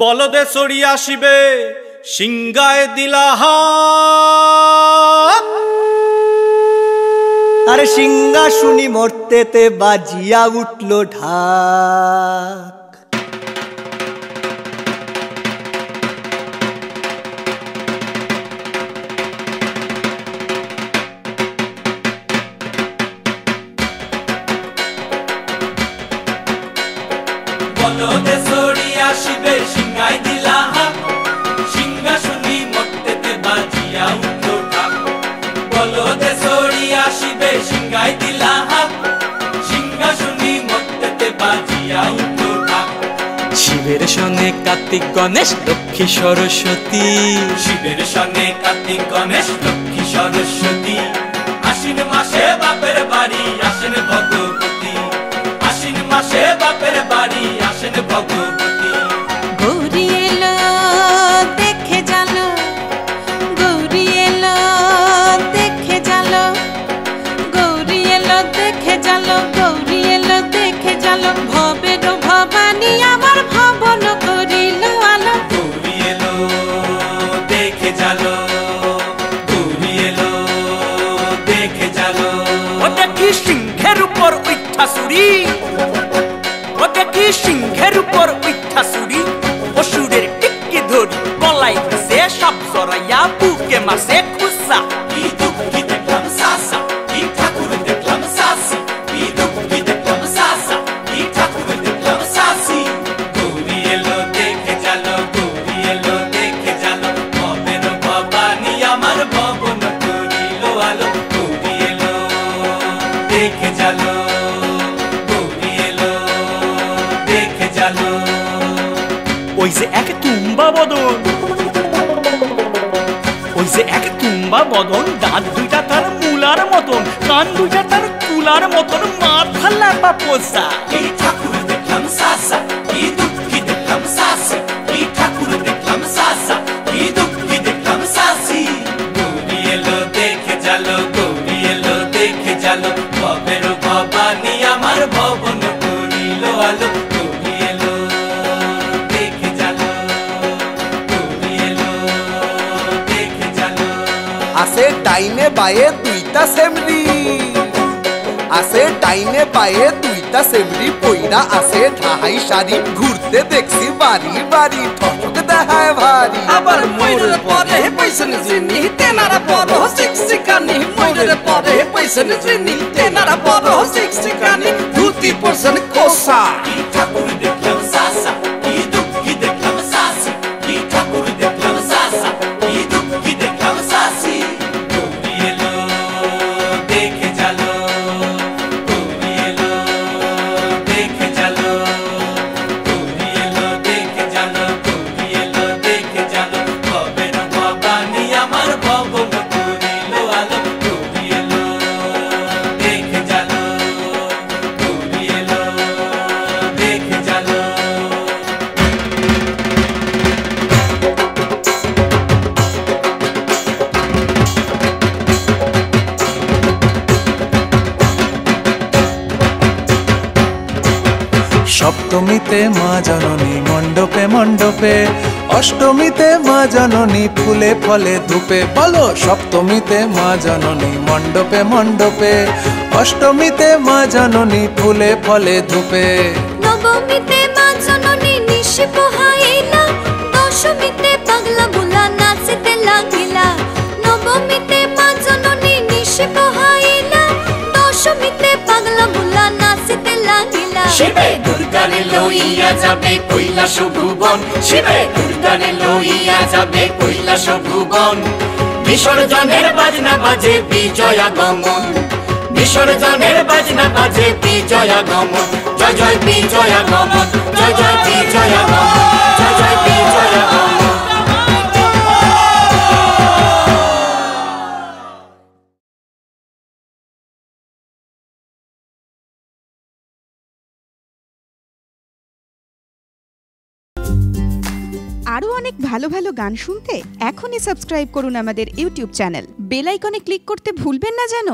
বলদে চড়ি আসিবে সিংগায় দিলা আরে সিংহা শুনি মরতেতে বাজিয়া উঠল ঢাক। বলদে চড়ি আসিবে সিংগায় দিলা সিংহা শুনি মরতেতে বাজিয়া উঠল ঢাক। বলদে চড়ি আসিবে সিংগায় দিলা সিংহা শুনি মরতেতে বাজিয়া উঠল ঢাক। শিবের সঙ্গে কার্তিক গণেশ লক্ষ্মী সরস্বতী, শিবের সঙ্গে কার্তিক গণেশ লক্ষ্মী সরস্বতী। আশ্বিন মাসে বাপের বাড়ি আসেন ভগবতী, আশ্বিন মাসে বাপের বাড়ি আসেন ভগবতী। গৌরী এলো দেখে জালো, গৌরী এলো দেখে জালো, গৌরী এলো দেখে জালো, গৌরী এলো দেখে জালো। ভবের ভবানী আমার ভবন করিল আলো। গৌরী এলো দেখে জালো, গৌরী এলো দেখে জালো। ওটা কি সিংহের উপর উঠা ওটা কি সিংহের উপর উঠা চুরি। অসুরের টিকি ধরি গলায় ফেসে সব জড়াইয়া বুকে মাসে খুসা। কি দুঃখী দেখলাম সাসা, কি ঠাকুর দেখলাম সাসি, কি দুঃখী দেখলাম সাসা, কি ঠাকুর দেখলাম সাসি। গৌরী এলো দেখে জালো, গৌরী এলো দেখে জালো। ভবের ভবানী আমার ভবন করিল আলো। গৌরী এলো দেখে জালো, গৌরী এলো দেখে জালো। ওই যে এক তুম্বা বদন, ওই যে এক তুম্বা বদন, দাঁত দুইটা তার মূলার মতন, কান দুইটা তার কুলার মতন, মাথা লাপা পোষা। কি ঠাকুর দেখলাম সাসা, কি দুঃখী দেখলাম সাসি, কি ঠাকুর দেখলাম সাসা, কি দুঃখী দেখলাম সাসি। গৌরী এলো দেখে জালো, গৌরী এলো দেখে জালো। ভবের ভবানী আমার ভবন করিল আলো। গৌরী এলো দেখে জালো, গৌরী এলো দেখে জালো। আছে ডাইনে বায়ে দুইটা সেমরি, আছে ডাইনে বায়ে দুইটা সেমরি। পইরা আছে ঢাহাই শাড়ি, ঘুরতে দেখছি বাড়ি বাড়ি, ঠক দেখায় ভারী। আবার ময়ূরের পরে পয়সন জিনি, তেনারা বড় শিক্ষিকানি। ময়ূরের পরে পয়সন জিনি, তেনারা বড় শিক্ষিকানি। ধুতি পরছেন কোসা। কি ঠাকুর দেখলাম সাসা, কি দুঃখী দেখলাম সাসি, কি ঠাকুর দেখলাম সাসা, কি দুঃখী দেখলাম সাসি। গৌরী এলো দেখে জালো, গৌরী এলো দেখে জালো, গৌরী এলো দেখে জালো, গৌরী এলো দেখে জালো। ভবের ভবানী আমার ভবন করিল আলো। গৌরী এলো দেখে জালো, গৌরী এলো দেখে জালো। সপ্তমীতে মা জননী মণ্ডপে মণ্ডপে, অষ্টমীতে মা জননী ফুলে ফলে ধূপে। বলো সপ্তমীতে মা জননী মণ্ডপে মণ্ডপে, অষ্টমীতে মা জননী ফুলে ফলে ধূপে। নবমীতে মা জননী নিশি পোহাইলা, দশমীতে পাগলা বুলা নাচিতে লাগিলা। নবমীতে মা জননী নিশি পোহাইলা, দশমীতে পাগলা বুলা নাচিতে লাগিলা। শিবে দুর্গারে লইয়া যাবে কৈলাস ভুবন, শিবে দুর্গারে লইয়া যাবে কৈলাস ভুবন। বিসর্জনের বাজনা বাজে বিজয়া গমন, বিসর্জনের বাজনা বাজে বিজয়া গমন। জয় জয় বিজয়া গমন, জয় জয় বিজয়া গমন, জয় জয় বিজয়া গমন। আরও অনেক ভালো ভালো গান শুনতে এখনই সাবস্ক্রাইব করুন আমাদের ইউটিউব চ্যানেল। বেল আইকনে ক্লিক করতে ভুলবেন না যেন।